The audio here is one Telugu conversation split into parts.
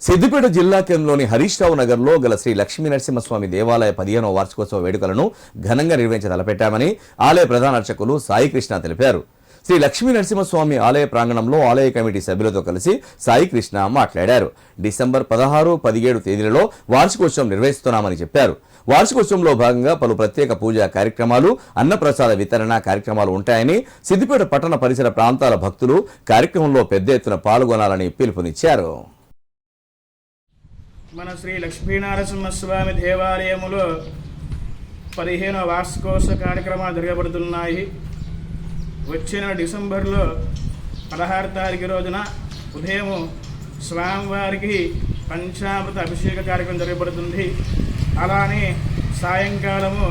సిద్దిపేట జిల్లా కేంద్రంలోని హరీష్ రావు నగర్లో గల శ్రీ లక్ష్మీ నరసింహస్వామి దేవాలయ 15వ వార్షికోత్సవ వేడుకలను ఘనంగా నిర్వహించి తలపెట్టామని ఆలయ ప్రధాన అర్చకులు సాయికృష్ణ తెలిపారు. శ్రీ లక్ష్మీ నరసింహస్వామి ఆలయ ప్రాంగణంలో ఆలయ కమిటీ సభ్యులతో కలిసి సాయికృష్ణ మాట్లాడారు. డిసెంబర్ 16, 17 తేదీలలో వార్షికోత్సవం నిర్వహిస్తున్నామని చెప్పారు. వార్షికోత్సవంలో భాగంగా పలు ప్రత్యేక పూజా కార్యక్రమాలు, అన్నప్రసాద వితరణ కార్యక్రమాలు ఉంటాయని, సిద్దిపేట పట్టణ పరిసర ప్రాంతాల భక్తులు కార్యక్రమంలో పెద్ద ఎత్తున పాల్గొనాలని పిలుపునిచ్చారు. మన శ్రీ లక్ష్మీనరసింహస్వామి దేవాలయములో 15వ వార్షికోత్సవ కార్యక్రమాలు జరగబడుతున్నాయి. వచ్చిన డిసెంబర్లో 16 తారీఖు రోజున ఉదయం స్వామివారికి పంచామృత అభిషేక కార్యక్రమం జరగబడుతుంది. అలానే సాయంకాలము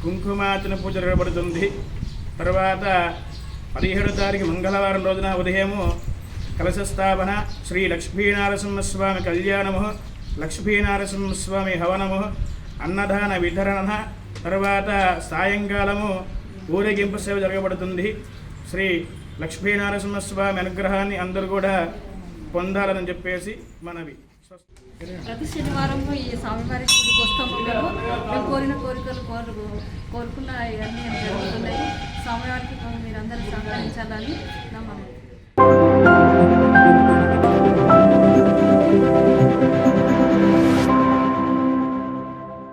కుంకుమార్చన పూజ జరగబడుతుంది. తర్వాత 17వ తారీఖు మంగళవారం రోజున ఉదయము కలశ స్థాపన, శ్రీ లక్ష్మీనరసింహస్వామి కళ్యాణము, లక్ష్మీనరసింహస్వామి హవనము, అన్నదాన వితరణ, తర్వాత సాయంకాలము ఊరేగింపు సేవ జరగబడుతుంది. శ్రీ లక్ష్మీనరసింహస్వామి అనుగ్రహాన్ని అందరూ కూడా పొందాలని చెప్పేసి మనవి. ప్రతి శనివారం ఈ స్వామివారి గుడికి వస్తాము. మేము కోరిన కోరికలు కోరుకున్న ఇవన్నీ జరుగుతున్నాయి. స్వామివారికి మీరందరూ సహకరించాలని